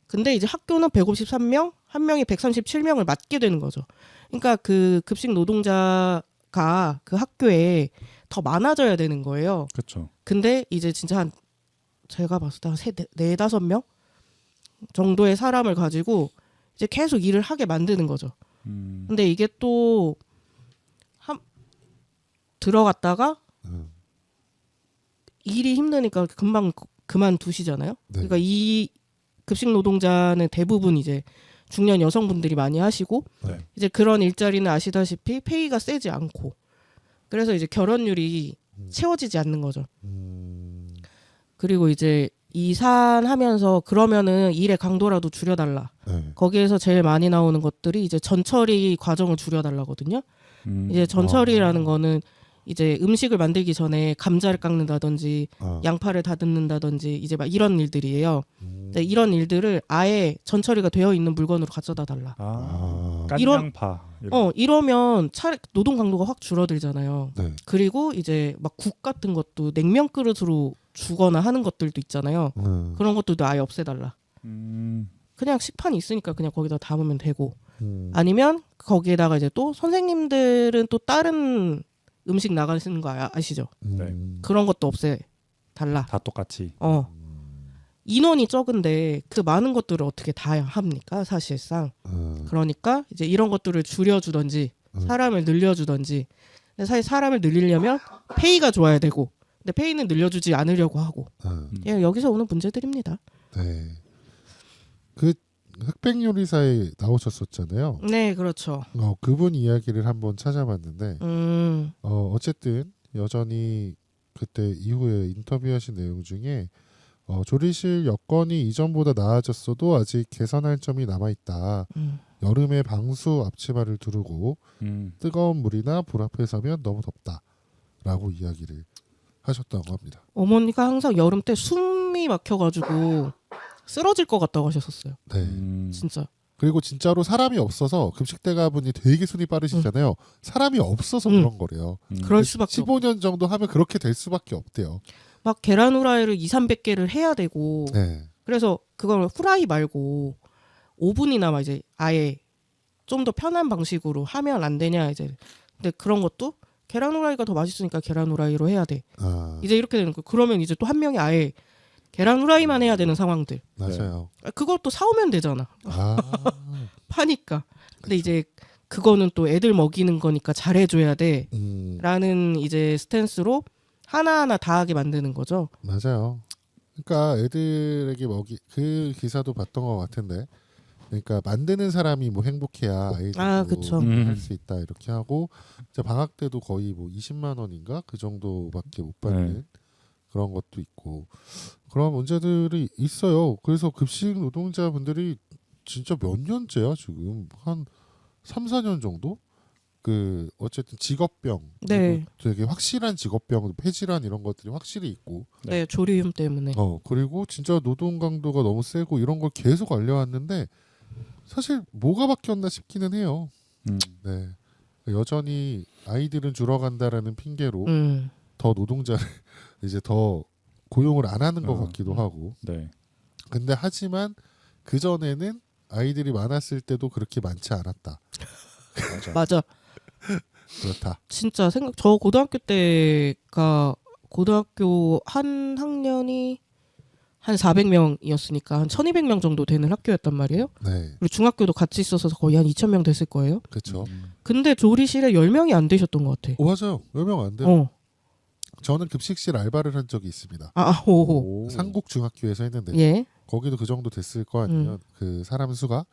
Speaker 2: 근데 이제 학교는 153명, 한 명이 137명을 맡게 되는 거죠. 그러니까 그 급식 노동자가 그 학교에 더 많아져야 되는 거예요.
Speaker 3: 그렇죠.
Speaker 2: 근데 이제 진짜 한 제가 봤을 때 한 4-5명 정도의 사람을 가지고 이제 계속 일을 하게 만드는 거죠. 근데 이게 또 들어갔다가 일이 힘드니까 금방 그만두시잖아요.
Speaker 1: 네.
Speaker 2: 그러니까 이 급식 노동자는 대부분 이제 중년 여성분들이 많이 하시고
Speaker 3: 네.
Speaker 2: 이제 그런 일자리는 아시다시피 페이가 세지 않고 그래서 이제 결혼율이 채워지지 않는 거죠. 그리고 이제 이산하면서 그러면은 일의 강도라도 줄여달라.
Speaker 1: 네.
Speaker 2: 거기에서 제일 많이 나오는 것들이 이제 전처리 과정을 줄여달라거든요. 이제 전처리라는 거는 이제 음식을 만들기 전에 감자를 깎는다든지 양파를 다듬는다든지 이제 막 이런 일들이에요. 근데 이런 일들을 아예 전처리가 되어 있는 물건으로 가져다 달라.
Speaker 3: 깐양파.
Speaker 2: 이러면 노동 강도가 확 줄어들잖아요.
Speaker 1: 네.
Speaker 2: 그리고 이제 막 국 같은 것도 냉면 그릇으로 주거나 하는 것들도 있잖아요. 그런 것들도 아예 없애달라. 그냥 식판이 있으니까 그냥 거기다 담으면 되고 아니면 거기에다가 이제 또 선생님들은 또 다른 음식 나가시는 거 아시죠?
Speaker 3: 네.
Speaker 2: 그런 것도 없애달라.
Speaker 3: 다 똑같이.
Speaker 2: 인원이 적은데 그 많은 것들을 어떻게 다 합니까? 사실상. 그러니까 이제 이런 것들을 줄여주던지 사람을 늘려주던지. 근데 사실 사람을 늘리려면 페이가 좋아야 되고 근데 페이는 늘려주지 않으려고 하고. 예, 여기서 오는 문제들입니다.
Speaker 1: 네. 그 흑백 요리사에 나오셨었잖아요.
Speaker 2: 네, 그렇죠.
Speaker 1: 그분 이야기를 한번 찾아봤는데 어쨌든 여전히 그때 이후에 인터뷰하신 내용 중에 조리실 여건이 이전보다 나아졌어도 아직 개선할 점이 남아있다. 여름에 방수 앞치마를 두르고 뜨거운 물이나 불 앞에 서면 너무 덥다라고 이야기를 하셨다고 합니다.
Speaker 2: 어머니가 항상 여름 때 숨이 막혀가지고 쓰러질 것 같다고 하셨었어요.
Speaker 1: 네.
Speaker 2: 진짜.
Speaker 1: 그리고 진짜로 사람이 없어서 급식대가 분이 되게 손이 빠르시잖아요. 사람이 없어서 그런 거래요.
Speaker 2: 그럴 수밖에
Speaker 1: 15년 정도 하면 그렇게 될 수밖에 없대요.
Speaker 2: 막 계란 후라이를 2-300개를 해야 되고
Speaker 1: 네.
Speaker 2: 그래서 그걸 후라이 말고 오븐이나 막 이제 아예 좀 더 편한 방식으로 하면 안 되냐 이제. 근데 그런 것도 계란 후라이가 더 맛있으니까 계란 후라이로 해야 돼. 이제 이렇게 되는 거. 그러면 이제 또 한 명이 아예 계란 후라이만 해야 되는 상황들.
Speaker 1: 맞아요.
Speaker 2: 그것도 사오면 되잖아. 파니까. 근데 이제 그거는 또 애들 먹이는 거니까 잘해줘야 돼. 라는 이제 스탠스로 하나하나 다 하게 만드는 거죠.
Speaker 1: 맞아요. 그러니까 애들에게 그 기사도 봤던 것 같은데, 그러니까 만드는 사람이 뭐 행복해야 아이들도 할 수 있다 이렇게 하고, 이제 방학 때도 거의 뭐 20만 원인가 그 정도밖에 못 받는 그런 것도 있고 그런 문제들이 있어요. 그래서 급식 노동자분들이 진짜 몇 년째야 지금 한 3-4년 정도? 그 어쨌든 직업병,
Speaker 2: 네.
Speaker 1: 되게 확실한 직업병, 폐질환 이런 것들이 확실히 있고,
Speaker 2: 네, 조리움 때문에.
Speaker 1: 그리고 진짜 노동 강도가 너무 세고 이런 걸 계속 알려왔는데 사실 뭐가 바뀌었나 싶기는 해요. 네, 여전히 아이들은 줄어간다라는 핑계로 더 노동자를 이제 더 고용을 안 하는 것 같기도 하고.
Speaker 3: 네.
Speaker 1: 근데 하지만 그 전에는 아이들이 많았을 때도 그렇게 많지 않았다.
Speaker 2: 맞아.
Speaker 1: 그렇다.
Speaker 2: 진짜 저 고등학교 때가 고등학교 한 학년이 한 400명이었으니까 한 1200명 정도 되는 학교였단 말이에요.
Speaker 1: 네,
Speaker 2: 그리고 중학교도 같이 있어서 거의 한 2000명 됐을 거예요.
Speaker 1: 그렇죠.
Speaker 2: 근데 조리실에 10명이 안 되셨던 것 같아.
Speaker 1: 맞아요. 10명 안 돼요.
Speaker 2: 어.
Speaker 1: 저는 급식실 알바를 한 적이 있습니다.
Speaker 2: 오호.
Speaker 3: 오.
Speaker 1: 상국 중학교에서 했는데
Speaker 2: 예.
Speaker 1: 거기도 그 정도 됐을 거 아니면 그 사람 수가.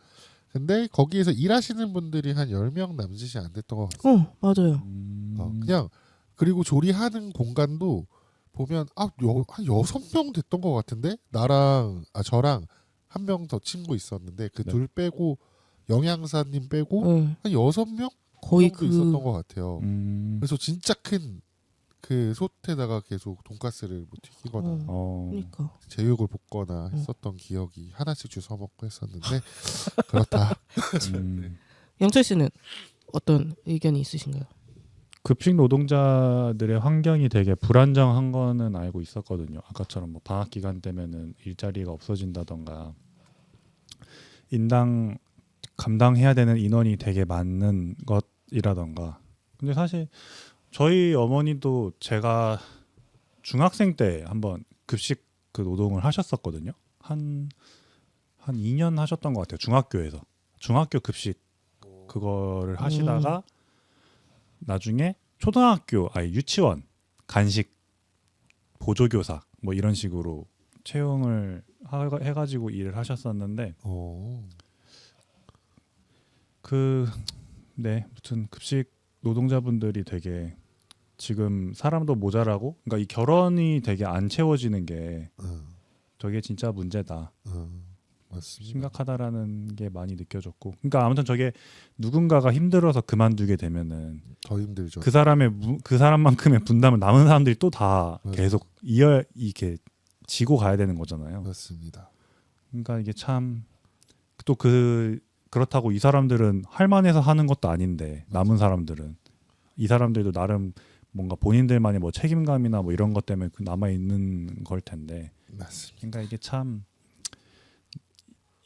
Speaker 1: 근데 거기에서 일하시는 분들이 한 10명 남짓이 안 됐던 것 같아요.
Speaker 2: 맞아요.
Speaker 1: 그냥 그리고 조리하는 공간도 보면 한 6명 됐던 것 같은데 저랑 한 명 더 친구 있었는데 그
Speaker 3: 네.
Speaker 1: 둘 빼고 영양사님 빼고
Speaker 2: 예.
Speaker 1: 한 6명
Speaker 2: 거의
Speaker 1: 정도 있었던 것 같아요.
Speaker 3: 음.
Speaker 1: 그래서 진짜 큰 그 솥에다가 계속 돈가스를 뭐 튀기거나
Speaker 2: 그러니까.
Speaker 1: 제육을 볶거나 했었던 기억이 하나씩 주워 먹고 했었는데 그렇다.
Speaker 3: 음.
Speaker 2: 영철 씨는 어떤 의견이 있으신가요?
Speaker 3: 급식 노동자들의 환경이 되게 불안정한 거는 알고 있었거든요. 아까처럼 뭐 방학 기간 되면은 일자리가 없어진다던가 인당 감당해야 되는 인원이 되게 많은 것이라던가. 근데 사실 저희 어머니도 제가 중학생 때 한번 급식 그 노동을 하셨었거든요. 한 2년 하셨던 것 같아요. 중학교에서 중학교 급식 그거를 하시다가 나중에 초등학교 유치원 간식 보조교사 뭐 이런 식으로 채용을 해가지고 일을 하셨었는데 네, 무튼 급식 노동자분들이 되게 지금 사람도 모자라고, 그러니까 이 결혼이 되게 안 채워지는 게 저게 진짜 문제다.
Speaker 1: 맞습니다.
Speaker 3: 심각하다라는 게 많이 느껴졌고, 그러니까 아무튼 저게 누군가가 힘들어서 그만두게 되면은
Speaker 1: 더 힘들죠.
Speaker 3: 그 사람만큼의 분담을 남은 사람들이 또 다
Speaker 1: 맞아요.
Speaker 3: 계속 이렇게 지고 가야 되는 거잖아요.
Speaker 1: 맞습니다.
Speaker 3: 그러니까 이게 참 또 그렇다고 이 사람들은 할 만해서 하는 것도 아닌데 남은 사람들은 이 사람들도 나름 뭔가 본인들만의 뭐 책임감이나 뭐 이런 것 때문에 남아 있는 걸 텐데.
Speaker 1: 맞습니다.
Speaker 3: 그러니까 이게 참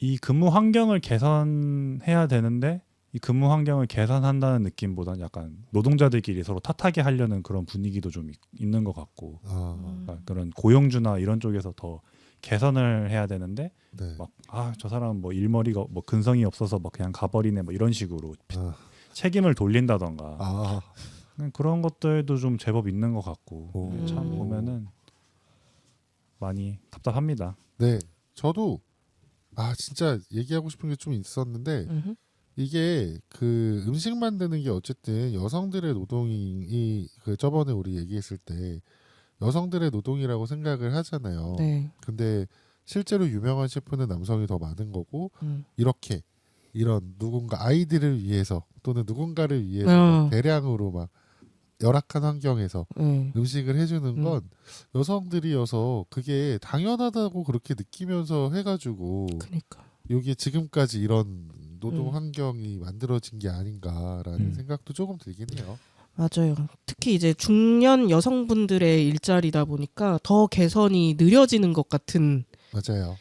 Speaker 3: 이 근무 환경을 개선해야 되는데 이 근무 환경을 개선한다는 느낌보다는 약간 노동자들끼리 서로 탓하게 하려는 그런 분위기도 좀 있는 것 같고, 그러니까 그런 고용주나 이런 쪽에서 더 개선을 해야 되는데
Speaker 1: 네.
Speaker 3: 막 저 사람 뭐 일머리가 뭐 근성이 없어서 뭐 그냥 가버리네 뭐 이런 식으로 책임을 돌린다던가 그런 것들도 좀 제법 있는 것 같고 참 보면은 많이 답답합니다.
Speaker 1: 네, 저도 진짜 얘기하고 싶은 게 좀 있었는데 이게 그 음식 만드는 게 어쨌든 여성들의 노동이 그 저번에 우리 얘기했을 때 여성들의 노동이라고 생각을 하잖아요.
Speaker 2: 네.
Speaker 1: 근데 실제로 유명한 셰프는 남성이 더 많은 거고 이렇게 이런 누군가 아이들을 위해서 또는 누군가를 위해서 막 대량으로 막 열악한 환경에서 음식을 해주는 건 여성들이어서 그게 당연하다고 그렇게 느끼면서 해가지고
Speaker 2: 그러니까.
Speaker 1: 여기에 지금까지 이런 노동 환경이 만들어진 게 아닌가라는 생각도 조금 들긴 해요.
Speaker 2: 맞아요. 특히 이제 중년 여성분들의 일자리다 보니까 더 개선이 느려지는 것 같은
Speaker 1: 맞아요.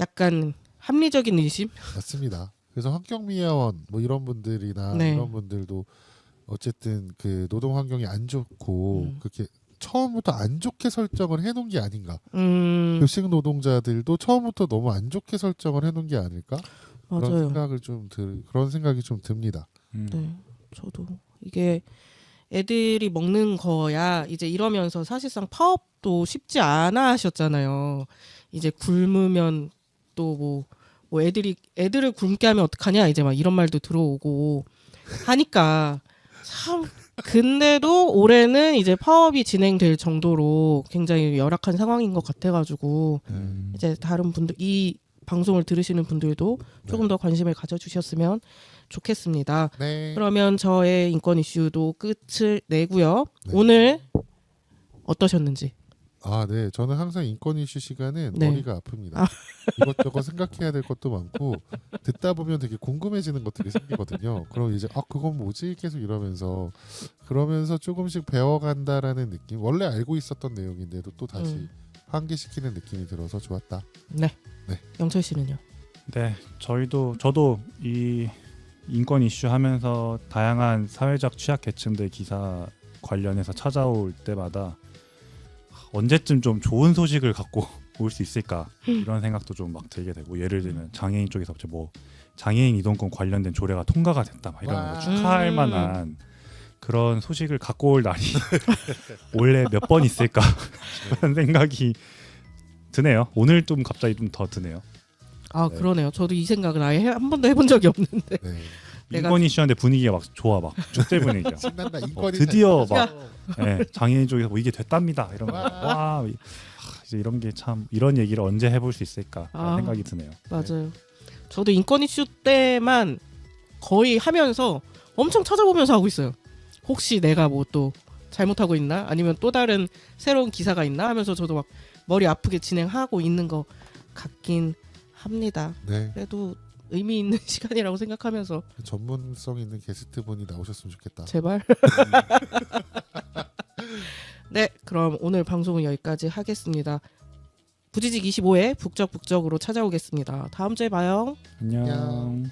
Speaker 2: 약간 합리적인 의심?
Speaker 1: 맞습니다. 그래서 환경미화원 뭐 이런 분들이나
Speaker 2: 네.
Speaker 1: 이런 분들도 어쨌든 그 노동 환경이 안 좋고 그렇게 처음부터 안 좋게 설정을 해놓은 게 아닌가. 급식 노동자들도 처음부터 너무 안 좋게 설정을 해놓은 게 아닐까.
Speaker 2: 맞아요.
Speaker 1: 그런 생각이 좀 듭니다.
Speaker 2: 네, 저도 이게 애들이 먹는 거야 이제 이러면서 사실상 파업도 쉽지 않아 하셨잖아요. 이제 굶으면 또 뭐 애들을 굶게 하면 어떡하냐 이제 막 이런 말도 들어오고 하니까 참. 근데도 올해는 이제 파업이 진행될 정도로 굉장히 열악한 상황인 것 같아가지고 이제 다른 분들 이 방송을 들으시는 분들도 조금 더 관심을 가져주셨으면 좋겠습니다.
Speaker 1: 네.
Speaker 2: 그러면 저의 인권 이슈도 끝을 내고요.
Speaker 1: 네.
Speaker 2: 오늘 어떠셨는지.
Speaker 1: 네. 저는 항상 인권 이슈 시간은
Speaker 2: 네.
Speaker 1: 머리가 아픕니다. 이것저것 생각해야 될 것도 많고 듣다 보면 되게 궁금해지는 것들이 생기거든요. 그럼 이제 그건 뭐지? 계속 그러면서 조금씩 배워간다라는 느낌. 원래 알고 있었던 내용인데도 또 다시 환기시키는 느낌이 들어서 좋았다.
Speaker 2: 네.
Speaker 1: 네.
Speaker 2: 영철 씨는요?
Speaker 3: 네, 저도 이 인권 이슈 하면서 다양한 사회적 취약계층들 기사 관련해서 찾아올 때마다 언제쯤 좀 좋은 소식을 갖고 올 수 있을까 이런 생각도 좀 막 들게 되고, 예를 들면 장애인 쪽에서 뭐 장애인 이동권 관련된 조례가 통과가 됐다 막 이런
Speaker 1: 와.
Speaker 3: 거 축하할 만한 그런 소식을 갖고 올 날이 올해 몇 번 있을까 그런 생각이 드네요. 오늘 좀 갑자기 좀 더 드네요.
Speaker 2: 아
Speaker 3: 네.
Speaker 2: 그러네요. 저도 이 생각은 아예 한 번도 해본 적이 없는데.
Speaker 1: 네.
Speaker 2: 내가-
Speaker 3: 인권 이슈한데 분위기가 막 좋아, 막 축제 분위기야.
Speaker 1: 신난다. 인권이
Speaker 3: 드디어
Speaker 1: 잘
Speaker 3: 막 네, 장애인 쪽에서 뭐 이게 됐답니다. 이런 거.
Speaker 1: 와.
Speaker 3: 와, 이제 이런 게 참 이런 얘기를 언제 해볼 수 있을까
Speaker 2: 아.
Speaker 3: 생각이 드네요.
Speaker 2: 맞아요. 저도 인권 이슈 때만 거의 하면서 엄청 찾아보면서 하고 있어요. 혹시 내가 뭐 또 잘못하고 있나? 아니면 또 다른 새로운 기사가 있나? 하면서 저도 막 머리 아프게 진행하고 있는 것 같긴 합니다.
Speaker 1: 네.
Speaker 2: 그래도 의미 있는 시간이라고 생각하면서
Speaker 1: 전문성 있는 게스트 분이 나오셨으면 좋겠다.
Speaker 2: 제발. 네, 그럼 오늘 방송은 여기까지 하겠습니다. 부지직 25회 북적북적으로 찾아오겠습니다. 다음 주에 봐요.
Speaker 3: 안녕.
Speaker 1: 안녕.